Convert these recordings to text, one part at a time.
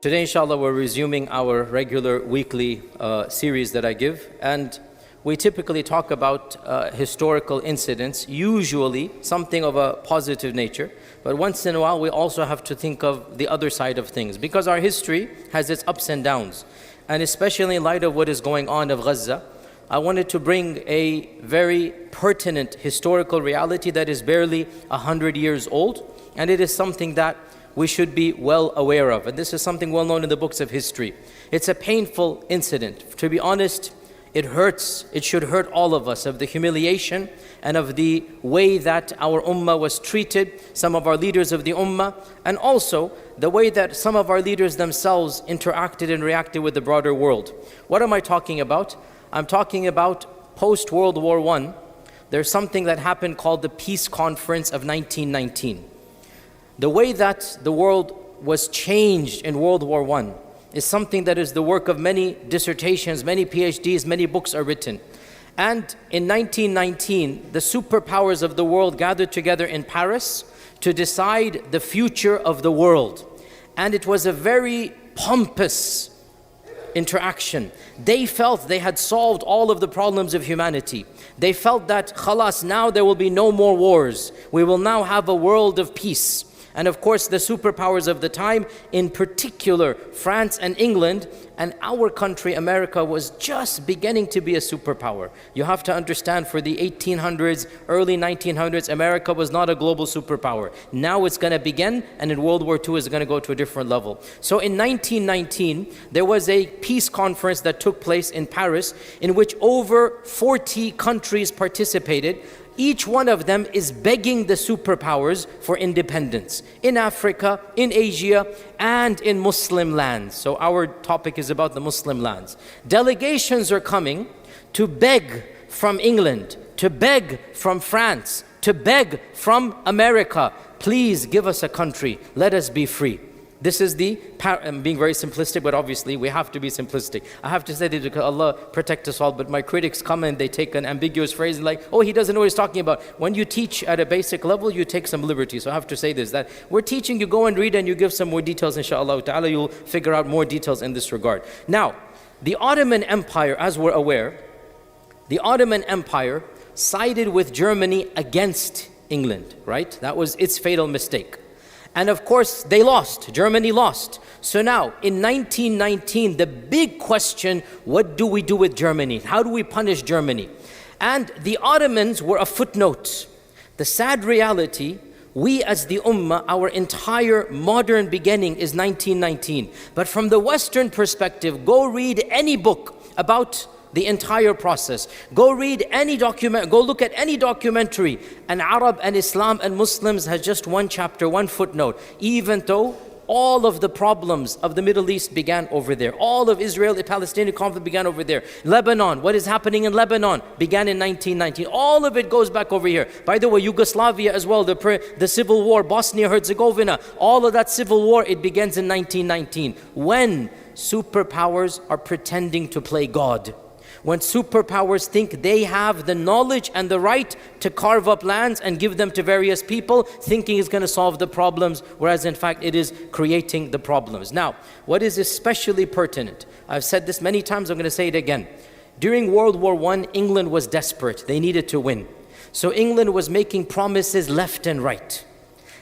Today, inshallah, we're resuming our regular weekly series that I give, and we typically talk about historical incidents, usually something of a positive nature, but once in a while we also have to think of the other side of things, because our history has its ups and downs, and especially in light of what is going on of Gaza, I wanted to bring a very pertinent historical reality that is barely 100 years old, and it is something that we should be well aware of. And this is something well known in the books of history. It's a painful incident. To be honest, it hurts. It should hurt all of us, of the humiliation and of the way that our ummah was treated, some of our leaders of the ummah, and also the way that some of our leaders themselves interacted and reacted with the broader world. What am I talking about? I'm talking about post-World War I. There's something that happened called the Peace Conference of 1919. The way that the world was changed in World War I is something that is the work of many dissertations, many PhDs, many books are written. And in 1919, the superpowers of the world gathered together in Paris to decide the future of the world. And it was a very pompous interaction. They felt they had solved all of the problems of humanity. They felt that, khalas, now there will be no more wars. We will now have a world of peace. And of course, the superpowers of the time, in particular France and England, and our country, America, was just beginning to be a superpower. You have to understand, for the 1800s, early 1900s, America was not a global superpower. Now it's going to begin, and in World War II it's going to go to a different level. So in 1919, there was a peace conference that took place in Paris, in which over 40 countries participated. Each one of them is begging the superpowers for independence in Africa, in Asia, and in Muslim lands. So our topic is about the Muslim lands. Delegations are coming to beg from England, to beg from France, to beg from America. Please give us a country. Let us be free. This is I'm being very simplistic, but obviously we have to be simplistic. I have to say that because Allah protect us all, but my critics come and they take an ambiguous phrase and like, oh, he doesn't know what he's talking about. When you teach at a basic level, you take some liberty. So I have to say this, that we're teaching, you go and read and you give some more details, inshallah ta'ala, you'll figure out more details in this regard. Now, the Ottoman Empire, as we're aware, the Ottoman Empire sided with Germany against England, right? That was its fatal mistake. And of course, they lost. Germany lost. So now, in 1919, the big question, what do we do with Germany? How do we punish Germany? And the Ottomans were a footnote. The sad reality, we as the ummah, our entire modern beginning is 1919. But from the Western perspective, go read any book about the entire process. Go read any document, go look at any documentary. And Arab and Islam and Muslims has just one chapter, one footnote. Even though all of the problems of the Middle East began over there. All of Israel, the Palestinian conflict began over there. Lebanon, what is happening in Lebanon began in 1919. All of it goes back over here. By the way, Yugoslavia as well, the civil war, Bosnia-Herzegovina, all of that civil war, it begins in 1919. When superpowers are pretending to play God. When superpowers think they have the knowledge and the right to carve up lands and give them to various people, thinking it's going to solve the problems, whereas in fact it is creating the problems. Now, what is especially pertinent, I've said this many times, I'm going to say it again. During World War I, England was desperate. They needed to win. So England was making promises left and right.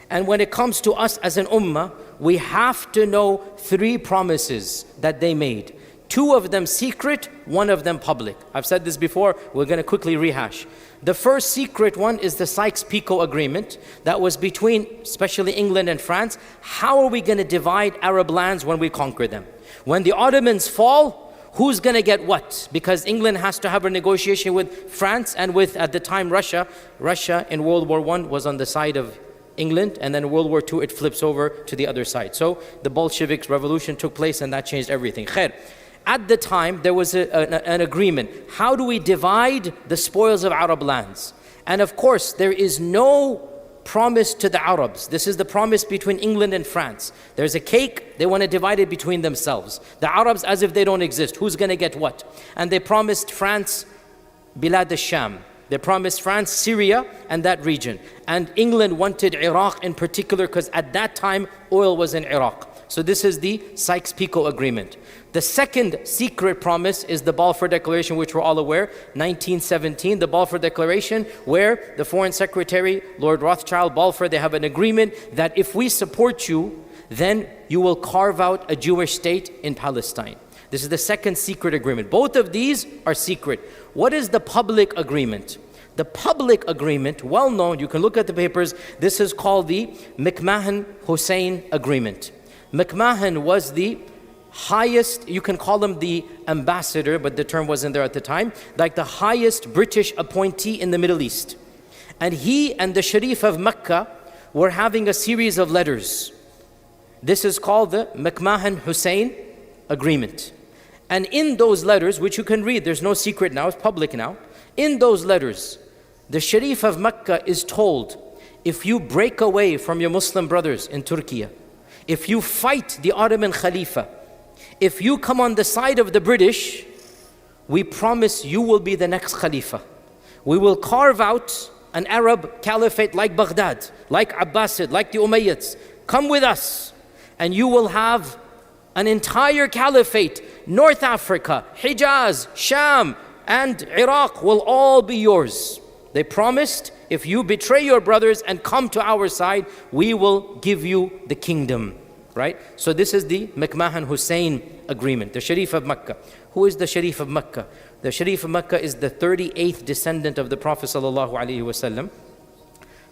And when it comes to us as an ummah, we have to know 3 promises that they made. 2 of them secret, 1 of them public. I've said this before, we're going to quickly rehash. The first secret one is the Sykes-Picot Agreement that was between especially England and France. How are we going to divide Arab lands when we conquer them? When the Ottomans fall, who's going to get what? Because England has to have a negotiation with France and with, at the time, Russia. Russia in World War I was on the side of England, and then in World War II it flips over to the other side. So the Bolshevik revolution took place and that changed everything. Khair. At the time, there was an agreement. How do we divide the spoils of Arab lands? And of course, there is no promise to the Arabs. This is the promise between England and France. There's a cake, they want to divide it between themselves. The Arabs as if they don't exist. Who's going to get what? And they promised France Bilad al-Sham. They promised France Syria and that region. And England wanted Iraq in particular because at that time, oil was in Iraq. So this is the Sykes-Picot Agreement. The second secret promise is the Balfour Declaration, which we're all aware, 1917, the Balfour Declaration, where the Foreign Secretary, Lord Rothschild, Balfour, they have an agreement that if we support you, then you will carve out a Jewish state in Palestine. This is the second secret agreement. Both of these are secret. What is the public agreement? The public agreement, well known, you can look at the papers, this is called the McMahon-Hussein Agreement. McMahon was the highest, you can call him the ambassador, but the term wasn't there at the time, like the highest British appointee in the Middle East. And he and the Sharif of Mecca were having a series of letters. This is called the McMahon-Hussein Agreement. And in those letters, which you can read, there's no secret now, it's public now. In those letters, the Sharif of Mecca is told, if you break away from your Muslim brothers in Turkey, if you fight the Ottoman Khalifa, if you come on the side of the British, we promise you will be the next Khalifa. We will carve out an Arab caliphate like Baghdad, like Abbasid, like the Umayyads. Come with us and you will have an entire caliphate. North Africa, Hijaz, Sham, and Iraq will all be yours. They promised, if you betray your brothers and come to our side, we will give you the kingdom. Right? So this is the McMahon-Hussein Agreement, the Sharif of Mecca. Who is the Sharif of Mecca? The Sharif of Mecca is the 38th descendant of the Prophet ﷺ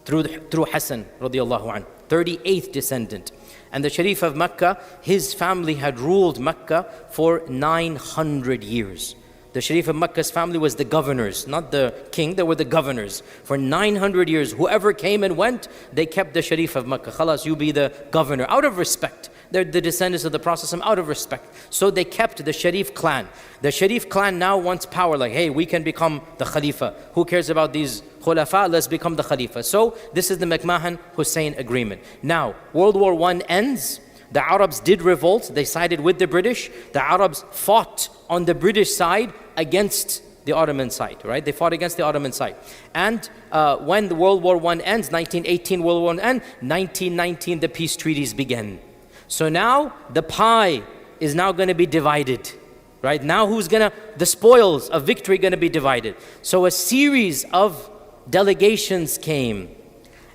through Hassan radiallahu anhu, 38th descendant. And the Sharif of Mecca, his family had ruled Mecca for 900 years. The Sharif of Mecca's family was the governors, not the king, they were the governors. For 900 years, whoever came and went, they kept the Sharif of Mecca. Khalas, you be the governor, out of respect. They're the descendants of the Prophet out of respect. So they kept the Sharif clan. The Sharif clan now wants power, like, hey, we can become the Khalifa. Who cares about these Khulafa? Let's become the Khalifa. So this is the McMahon-Hussein Agreement. Now, World War I ends. The Arabs did revolt, they sided with the British. The Arabs fought on the British side against the Ottoman side, right? They fought against the Ottoman side. And when the World War I ends, 1918 World War I ends, 1919 the peace treaties began. So now the pie is now going to be divided, right? Now the spoils of victory going to be divided. So a series of delegations came.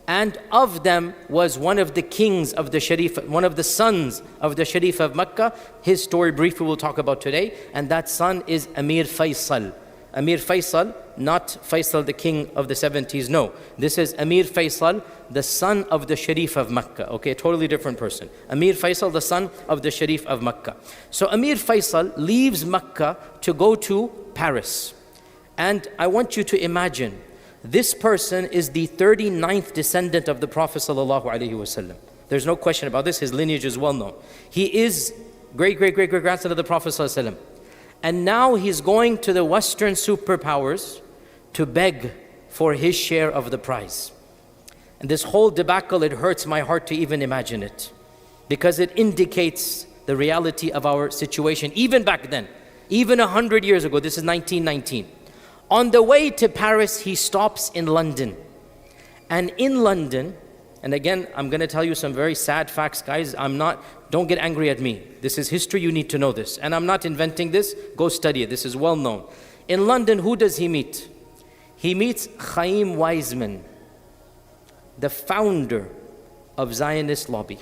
And of them was one of the kings of the Sharif, one of the sons of the Sharif of Mecca. His story briefly we'll talk about today. And that son is Amir Faisal. Amir Faisal, not Faisal the king of the 70s, no. This is Amir Faisal, the son of the Sharif of Mecca. Okay, totally different person. Amir Faisal, the son of the Sharif of Mecca. So Amir Faisal leaves Mecca to go to Paris. And I want you to imagine, this person is the 39th descendant of the Prophet ﷺ. There's no question about this, his lineage is well known. He is great-great-great-grandson of the Prophet ﷺ. And now he's going to the Western superpowers to beg for his share of the prize. And this whole debacle, it hurts my heart to even imagine it, because it indicates the reality of our situation, even back then, even 100 years ago. This is 1919. On the way to Paris, he stops in London. And in London, and again, I'm going to tell you some very sad facts, guys. Don't get angry at me. This is history, you need to know this. And I'm not inventing this, go study it, this is well known. In London, who does he meet? He meets Chaim Weizmann, the founder of Zionist lobby.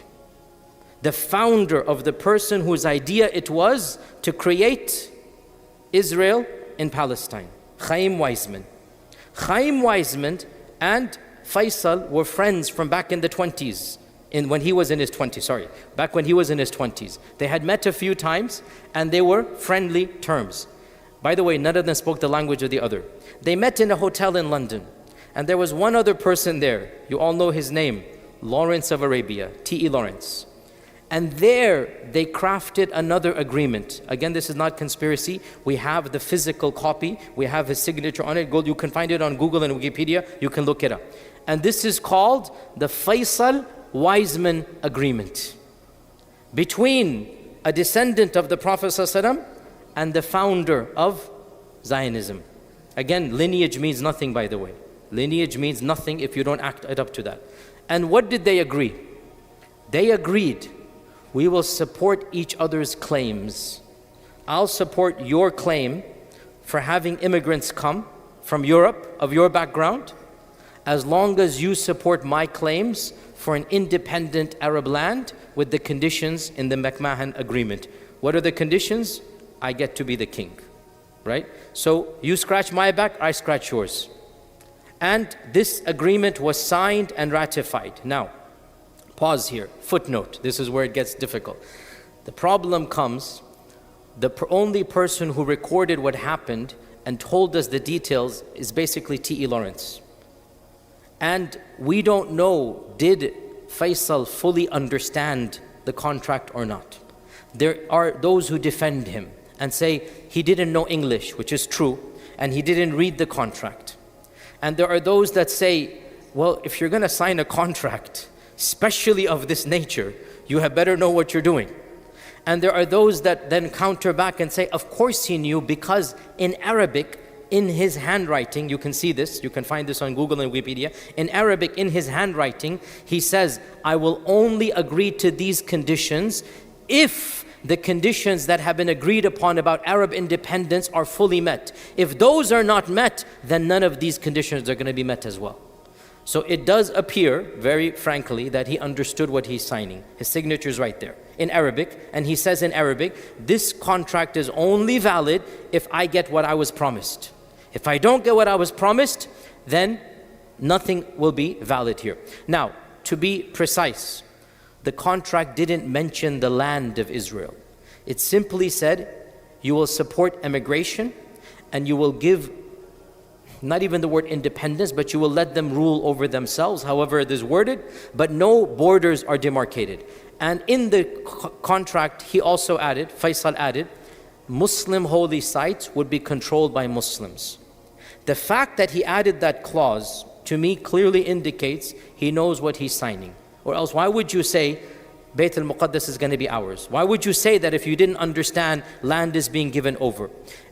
The founder of the person whose idea it was to create Israel in Palestine. Chaim Weizmann. Chaim Weizmann and Faisal were friends from back in the 20s, when he was in his 20s, back when he was in his 20s. They had met a few times and they were friendly terms. By the way, none of them spoke the language of the other. They met in a hotel in London, and there was one other person there. You all know his name, Lawrence of Arabia, T.E. Lawrence. And there they crafted another agreement. Again, this is not conspiracy. We have the physical copy. We have his signature on it. You can find it on Google and Wikipedia. You can look it up. And this is called the Faisal-Weizmann Agreement, between a descendant of the Prophet ﷺ and the founder of Zionism. Again, lineage means nothing, by the way. Lineage means nothing if you don't act it up to that. And what did they agree? They agreed, We will support each other's claims. I'll support your claim for having immigrants come from Europe of your background, as long as you support my claims for an independent Arab land with the conditions in the McMahon Agreement. What are the conditions? I get to be the king, right? So you scratch my back, I scratch yours. And this agreement was signed and ratified. Now, pause here, footnote, this is where it gets difficult. The problem comes, the only person who recorded what happened and told us the details is basically T.E. Lawrence. And we don't know, did Faisal fully understand the contract or not? There are those who defend him and say he didn't know English, which is true, and he didn't read the contract. And there are those that say, well, if you're going to sign a contract, especially of this nature, you had better know what you're doing. And there are those that then counter back and say, of course he knew, because in Arabic, in his handwriting, you can see this, you can find this on Google and Wikipedia. In Arabic, in his handwriting, he says, I will only agree to these conditions if the conditions that have been agreed upon about Arab independence are fully met. If those are not met, then none of these conditions are going to be met as well. So it does appear, very frankly, that he understood what he's signing. His signature is right there in Arabic, and he says in Arabic, this contract is only valid if I get what I was promised. If I don't get what I was promised, then nothing will be valid here. Now, to be precise, the contract didn't mention the land of Israel. It simply said, you will support immigration and you will give, not even the word independence, but you will let them rule over themselves, however it is worded, but no borders are demarcated. And in the contract, he also added, Faisal added, Muslim holy sites would be controlled by Muslims. The fact that he added that clause, to me, clearly indicates he knows what he's signing. Or else, why would you say, Bayt al-Muqaddas is going to be ours? Why would you say that if you didn't understand land is being given over?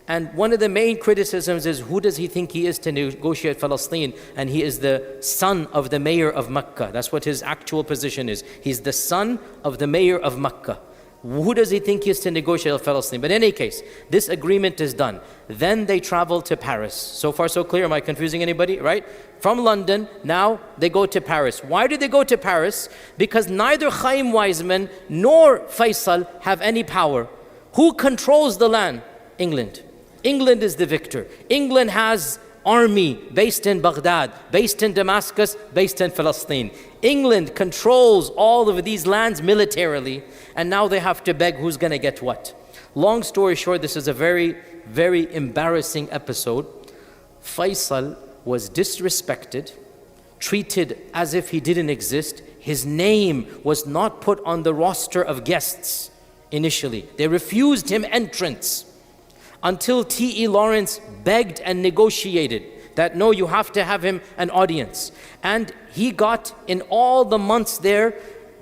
And one of the main criticisms is, who does he think he is to negotiate Palestine? And he is the son of the mayor of Mecca. That's what his actual position is. He's the son of the mayor of Mecca. Who does he think he is to negotiate Palestine? But in any case, this agreement is done. Then they travel to Paris. So far so clear, am I confusing anybody, right? From London, now they go to Paris. Why did they go to Paris? Because neither Chaim Weizmann nor Faisal have any power. Who controls the land? England. England is the victor. England has army based in Baghdad, based in Damascus, based in Palestine. England controls all of these lands militarily, and now they have to beg who's going to get what. Long story short, this is a very, very embarrassing episode. Faisal was disrespected, treated as if he didn't exist. His name was not put on the roster of guests initially. They refused him entrance until T.E. Lawrence begged and negotiated that no, you have to have him an audience. And he got, in all the months there,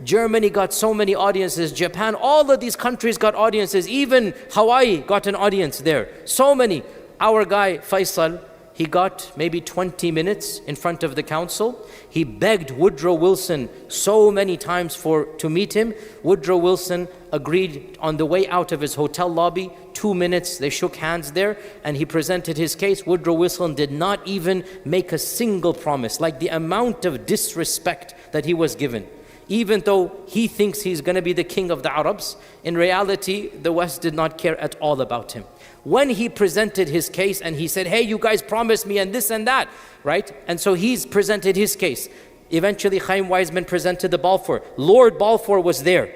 Germany got so many audiences, Japan, all of these countries got audiences, even Hawaii got an audience there. So many. Our guy, Faisal, he got maybe 20 minutes in front of the council. He begged Woodrow Wilson so many times to meet him. Woodrow Wilson agreed on the way out of his hotel lobby. 2 minutes, they shook hands there, and he presented his case. Woodrow Wilson did not even make a single promise. Like the amount of disrespect that he was given. Even though he thinks he's going to be the king of the Arabs, in reality, the West did not care at all about him. When he presented his case and he said, hey, you guys promised me and this and that, right? And so he's presented his case. Eventually, Chaim Weizmann presented the Balfour. Lord Balfour was there.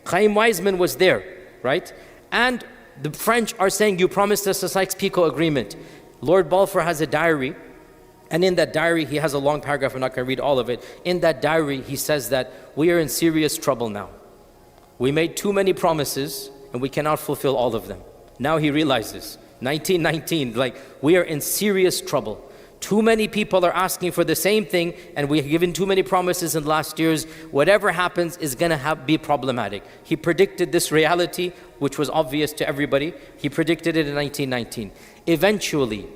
Chaim Weizmann was there, right? And the French are saying, you promised us a Sykes-Picot agreement. Lord Balfour has a diary. And in that diary, he has a long paragraph, I'm not going to read all of it. In that diary, he says that we are in serious trouble now. We made too many promises and we cannot fulfill all of them. Now he realizes, 1919, like we are in serious trouble. Too many people are asking for the same thing and we have given too many promises in the last years. Whatever happens is going to be problematic. He predicted this reality, which was obvious to everybody. He predicted it in 1919. Eventually,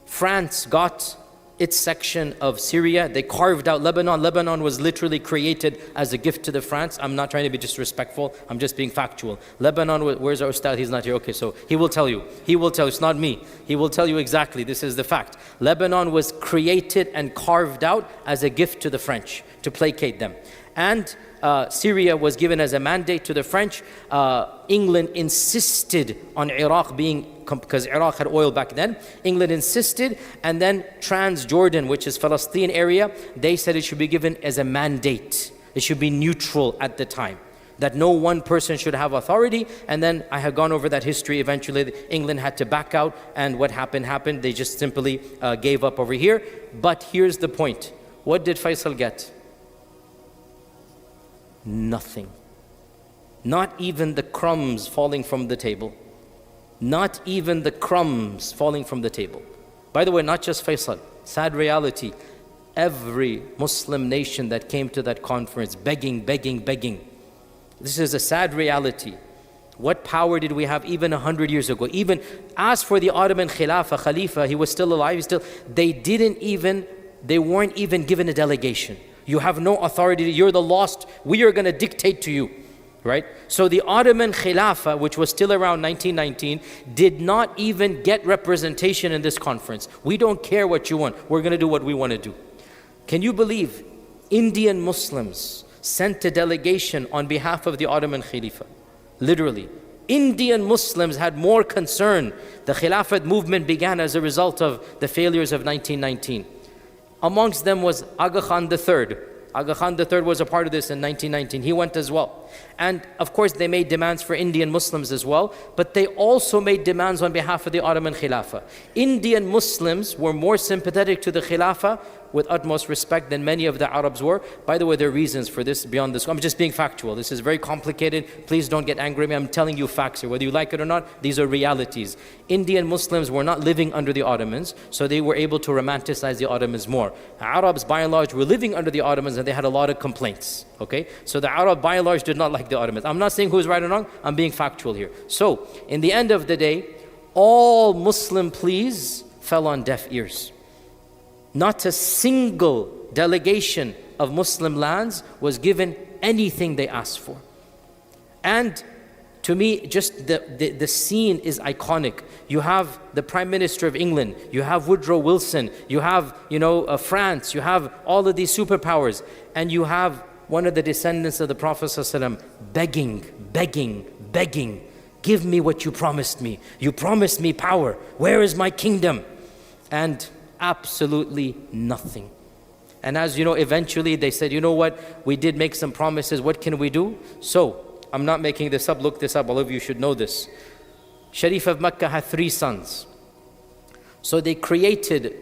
France got its section of Syria. They carved out Lebanon. Lebanon was literally created as a gift to the France. I'm not trying to be disrespectful. I'm just being factual. Lebanon, where's our Ustad? He's not here. Okay, so he will tell you. He will tell you. It's not me. He will tell you exactly. This is the fact. Lebanon was created and carved out as a gift to the French to placate them. And Syria was given as a mandate to the French. England insisted on Iraq being, because Iraq had oil back then. England insisted, and then Transjordan, which is Palestine area, they said it should be given as a mandate. It should be neutral at the time, that no one person should have authority. And then I had gone over that history. Eventually England had to back out, and what happened. They just simply gave up over here. But here's the point. What did Faisal get? Nothing. Not even the crumbs falling from the table. Not even the crumbs falling from the table. By the way, not just Faisal. Sad reality. Every Muslim nation that came to that conference begging. This is a sad reality. What power did we have even 100 years ago? Even as for the Ottoman Khalifa, he was still alive. They weren't even given a delegation. You have no authority. You're the lost. We are going to dictate to you. Right? So the Ottoman Khilafah, which was still around 1919, did not even get representation in this conference. We don't care what you want. We're going to do what we want to do. Can you believe Indian Muslims sent a delegation on behalf of the Ottoman Khilafah? Literally. Indian Muslims had more concern. The Khilafat movement began as a result of the failures of 1919. Amongst them was Aga Khan III. Aga Khan III was a part of this in 1919. He went as well. And of course they made demands for Indian Muslims as well, but they also made demands on behalf of the Ottoman Khilafah. Indian Muslims were more sympathetic to the Khilafah with utmost respect than many of the Arabs were. By the way, there are reasons for this beyond this. I'm just being factual. This is very complicated. Please don't get angry at me. I'm telling you facts here. Whether you like it or not, these are realities. Indian Muslims were not living under the Ottomans, so they were able to romanticize the Ottomans more. Arabs, by and large, were living under the Ottomans, and they had a lot of complaints. Okay? So the Arab, by and large, did not like the Ottomans. I'm not saying who's right or wrong. I'm being factual here. So, in the end of the day, all Muslim pleas fell on deaf ears. Not a single delegation of Muslim lands was given anything they asked for. And to me, just the scene is iconic. You have the Prime Minister of England, you have Woodrow Wilson, you have France, you have all of these superpowers, and you have one of the descendants of the Prophet ﷺ begging, give me what you promised me. You promised me power. Where is my kingdom? And absolutely nothing. And as you know, eventually they said, you know what, we did make some promises, what can we do? So, I'm not making this up, look this up, all of you should know this. Sharif of Mecca had 3 sons. So they created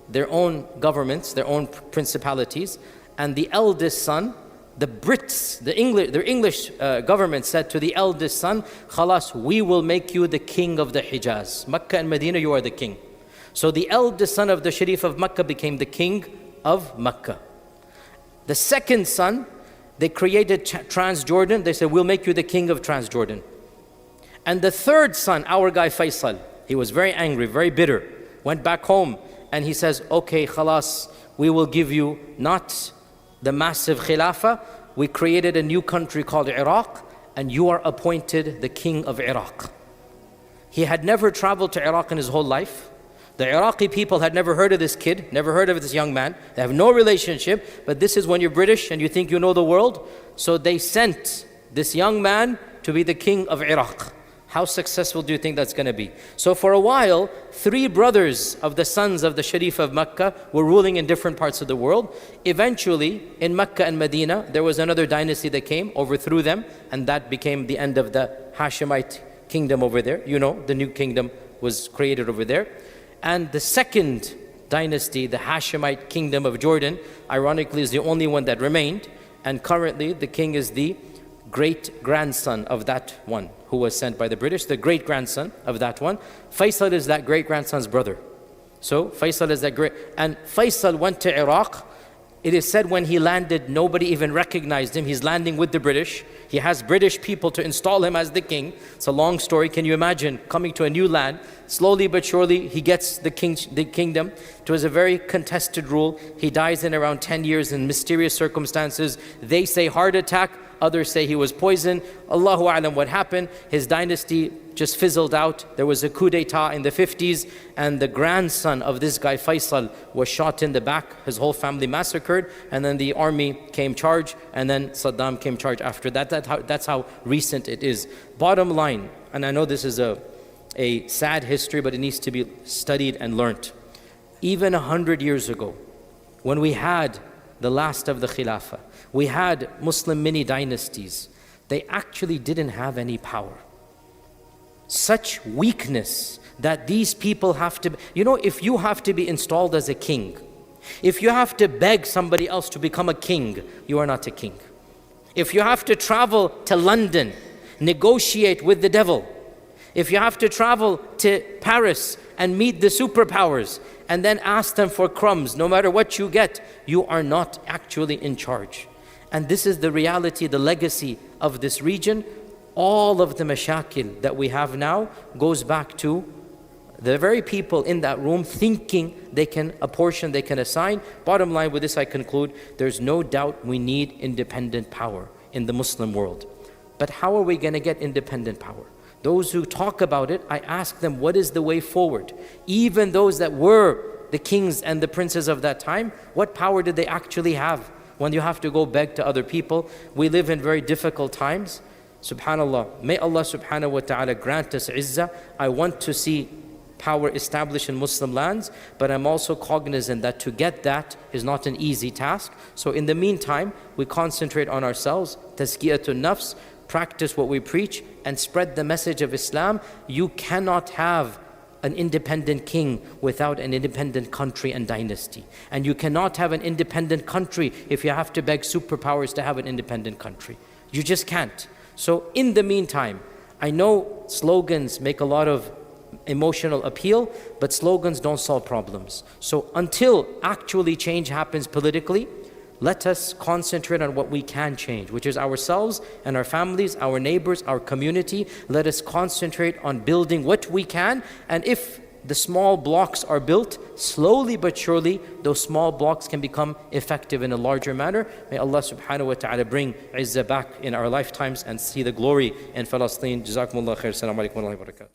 their own governments, their own principalities, and the eldest son, the Brits, their English government said to the eldest son, Khalas, we will make you the king of the Hijaz. Mecca and Medina, you are the king. So the eldest son of the Sharif of Mecca became the king of Mecca. The second son, they created Transjordan. They said, we'll make you the king of Transjordan. And the third son, our guy Faisal, he was very angry, very bitter, went back home and he says, okay, khalas, we will give you not the massive khilafah. We created a new country called Iraq, and you are appointed the king of Iraq. He had never traveled to Iraq in his whole life. The Iraqi people had never heard of this kid, never heard of this young man. They have no relationship, but this is when you're British and you think you know the world. So they sent this young man to be the king of Iraq. How successful do you think that's going to be? So for a while, 3 brothers of the sons of the Sharif of Mecca were ruling in different parts of the world. Eventually, in Mecca and Medina, there was another dynasty that came, overthrew them, and that became the end of the Hashemite kingdom over there. You know, the new kingdom was created over there. And the second dynasty, the Hashemite kingdom of Jordan, ironically is the only one that remained. And currently the king is the great-grandson of that one who was sent by the British, the great-grandson of that one. Faisal is that great-grandson's brother. So Faisal is that great. And Faisal went to Iraq It is said when he landed, nobody even recognized him. He's landing with the British. He has British people to install him as the king. It's a long story. Can you imagine coming to a new land? Slowly but surely, he gets the kingdom. It was a very contested rule. He dies in around 10 years in mysterious circumstances. They say heart attack. Others say he was poisoned. Allahu A'lam what happened. His dynasty just fizzled out. There was a coup d'etat in the 50s, and the grandson of this guy, Faisal, was shot in the back. His whole family massacred, and then the army came charge, and then Saddam came charge after that. That's how recent it is. Bottom line, and I know this is a sad history, but it needs to be studied and learnt. Even 100 years ago, when we had the last of the Khilafah, we had Muslim mini dynasties, they actually didn't have any power. Such weakness that these people have to, if you have to be installed as a king, if you have to beg somebody else to become a king, you are not a king. If you have to travel to London, negotiate with the devil, if you have to travel to Paris and meet the superpowers and then ask them for crumbs, no matter what you get, you are not actually in charge. And this is the reality, the legacy of this region. All of the mashakil that we have now goes back to the very people in that room thinking they can apportion, they can assign. Bottom line, with this I conclude, there's no doubt we need independent power in the Muslim world. But how are we going to get independent power? Those who talk about it, I ask them, what is the way forward? Even those that were the kings and the princes of that time, what power did they actually have when you have to go beg to other people? We live in very difficult times. Subhanallah, may Allah subhanahu wa ta'ala grant us izzah. I want to see power established in Muslim lands, but I'm also cognizant that to get that is not an easy task. So in the meantime, we concentrate on ourselves, tazkiyatun nafs, practice what we preach, and spread the message of Islam. You cannot have an independent king without an independent country and dynasty. And you cannot have an independent country if you have to beg superpowers to have an independent country. You just can't. So in the meantime, I know slogans make a lot of emotional appeal, but slogans don't solve problems. So until actually change happens politically, let us concentrate on what we can change, which is ourselves and our families, our neighbors, our community. Let us concentrate on building what we can, and if the small blocks are built, slowly but surely, those small blocks can become effective in a larger manner. May Allah subhanahu wa ta'ala bring izzah back in our lifetimes and see the glory in Palestine. Jazakumullah khair. Assalamu alaikum wa rahmatullahi wa barakatuh.